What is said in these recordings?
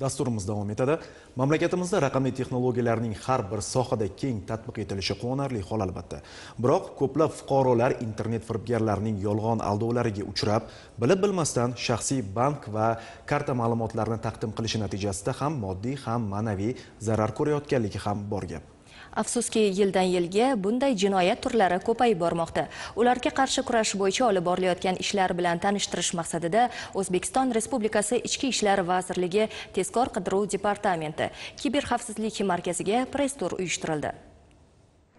Dasturimiz davom etadi. Mamlakatimizda raqamli texnologiyalarning har bir sohada keng tatbiq etilishi quvonarli hol albatta. Biroq ko'plab fuqarolar internet firibgarlarining yolg'on aldovlariga uchrab, bilib-bilmasdan shaxsiy bank va karta ma'lumotlarini taqdim qilishi natijasida ham moddiy ham ma'naviy zarar ko'rayotganligi ham bor gap. Afsuski, yildan yilga bunday jinoyat turlari ko'payib bormoqda. Ularga qarshi kurash bo'yicha olib borilayotgan ishlar bilan tanishtirish maqsadida O'zbekiston Respublikasi Ichki ishlar vazirligi Tezkor qidiruv departamenti kiberxavfsizlik markaziga press-tur uyushtirildi.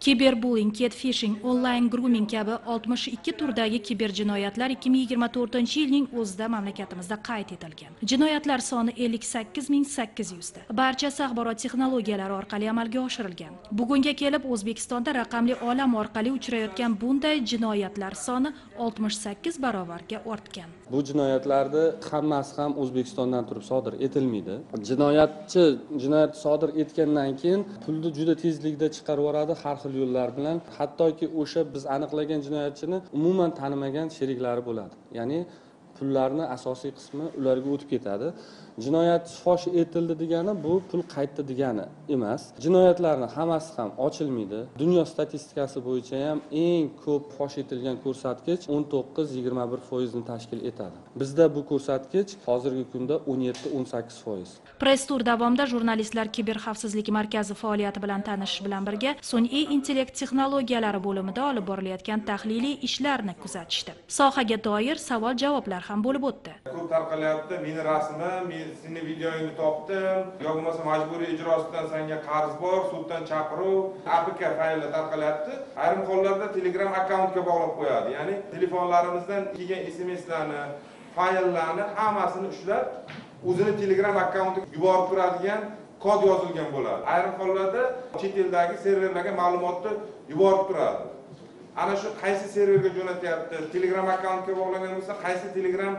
Kiberbullying, catfishing, online grooming kabi 62 turdagi kiberjinoyatlar 2024-yilning o'zida mamlakatimizda qayd etilgan. Jinoyatlar soni 58.800 ta. Barchasi axborot texnologiyalari orqali amalga oshirilgan. Bugunga kelib O'zbekistonda raqamli olam orqali uchrayotgan bunday jinoyatlar soni 68 barobarga ortgan. Bu jinoyatlarni hammasi ham O'zbekistondan turib sodir etilmaydi. Jinoyatchi jinoyat sodir etgandan keyin pulni juda tezlikda chiqarib yuboradi har xil yo'llar bilan. Hattoki o'sha biz aniqlagan jinoyatchini umuman tanimagan sheriklari bo'ladi. Ya'ni pullarning asosiy qismi ularga o'tib ketadi. Jinoyat fosh etildi degani bu pul qaytdi degani emas. Jinoyatlarning hammasi ham ochilmaydi. Dunyo statistikasi bo'yicha ham eng ko'p fosh etilgan ko'rsatkich 19-21% ni tashkil etadi. Bizda bu ko'rsatkich hozirgi kunda 17-18%. Press-tur davomida jurnalistlar kiberxavfsizlik markazi faoliyati bilan tanishish bilan birga sun'iy intellekt texnologiyalari bo'limida olib borilayotgan tahliliy ishlarni kuzatishdi. Sohaga doir savol-javoblar ham bo'lib o'tdi. Ko'p tarqalyapti, meni rasmim, seni videoingni topdim, yoki bo'lmasa majburiy ijrosidan senga qarz bor, suddan chaqiruv, APK fayllar tarqalyapti. Ayrim hollarda Telegram akkauntga bog'lab qo'yadi. Ya'ni telefonlarimizdan kelgan SMSlarni, fayllarni hammasini ushlab, o'zini Telegram akkauntiga yuborib turadigan kod yozilgan bo'ladi. Ayrim hollarda chet eldagi serverlarga ma'lumotni yuborib turadi. Ana shu qaysi serverga jo'natyapti, Telegram akkauntga bog'langan bo'lsa, qaysi Telegram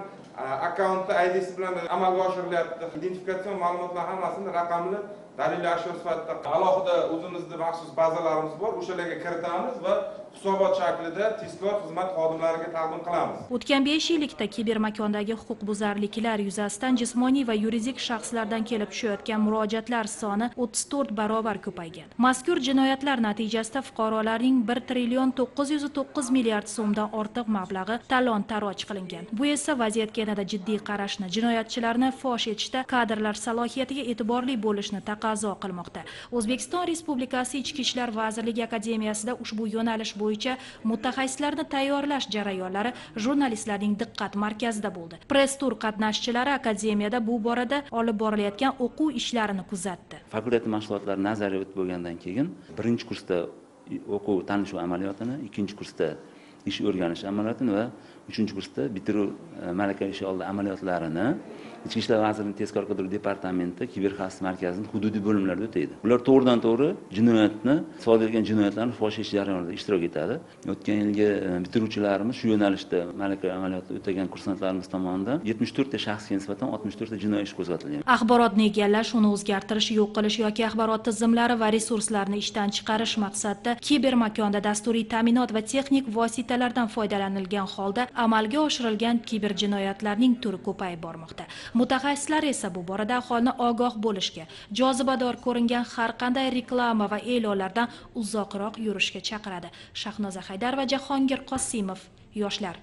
akkauntda ID'si bilan amalga oshirilyapti. Identifikatsion ma'lumotlar hammasini raqamli dalil ashyo sifatida alohida o'zimizning maxsus bazalarimiz bor. O'shalarga kiritamiz va hisobot shaklida tezkor xizmat xodimlariga taqdim qilamiz. O'tgan 5 yillikda kibermakondagi huquqbuzarliklar yuzasidan jismoniy va yuridik shaxslardan kelib tushayotgan murojaatlar soni 34 barobar ko'paygan. Mazkur jinoyatlar natijasida fuqarolarning 1.909 milliard so'mdan ortiq mablag'i talon-taroj qilingan. Bu esa vaziyatga yanada jiddiy qarashni, jinoyatchilarni fosh etishda kadrlar salohiyatiga e'tiborli bo'lishni taqozo qilmoqda. O'zbekiston Respublikasi Ichki ishlar vazirligi akademiyasida ushbu yo'nalish bo'yicha mutaxassislarni tayyorlash jarayonlari jurnalistlarning diqqat markazida bo'ldi. Press-tur qatnashchilari akademiyada bu borada olib borilayotgan o'quv ishlarini kuzatdi. Fakultet mashg'ulotlari nazariy o'tib bo'lgandan keyin birinchi kursda o'quv tanishuv amaliyotini, ikkinchi kursda ish o'rganish amaliyotini va uchinchi kursda bitiruv malaka ishi oldi amaliyotlarini Ichki ishlar vazirligining Tezkor qidiruv departamenti kiberxavfsizlik markazining hududiy bo'limlarida o'taydi. Ular to'g'ridan-to'g'ri jinoyatni, sodir etgan jinoyatlarni fosh etish jarayonida ishtirok etadi. O'tgan yilgi bitiruvchilarimiz shu yo'nalishda malaka amaliyoti o'tagan kursantlarimiz tomonidan 74 ta shaxsga nisbatan 64 ta jinoiy ish qo'zg'atilgan. Axborotni egallash, uni o'zgartirish, yo'q qilish yoki axborot tizimlari va resurslarni ishdan chiqarish maqsadida kibermakonda dasturiy ta'minot va texnik vositalardan foydalanilgan holda amalga oshirilgan kiberjinoyatlarning turi ko'payib bormoqda. Mutaxassislar esa bu borada aholini ogoh bo'lishga, jozibador ko'ringan har qanday reklama va e'lonlardan uzoqroq yurishga chaqiradi. Shahnoza Haydar va Jahongir Qosimov, Yoshlar.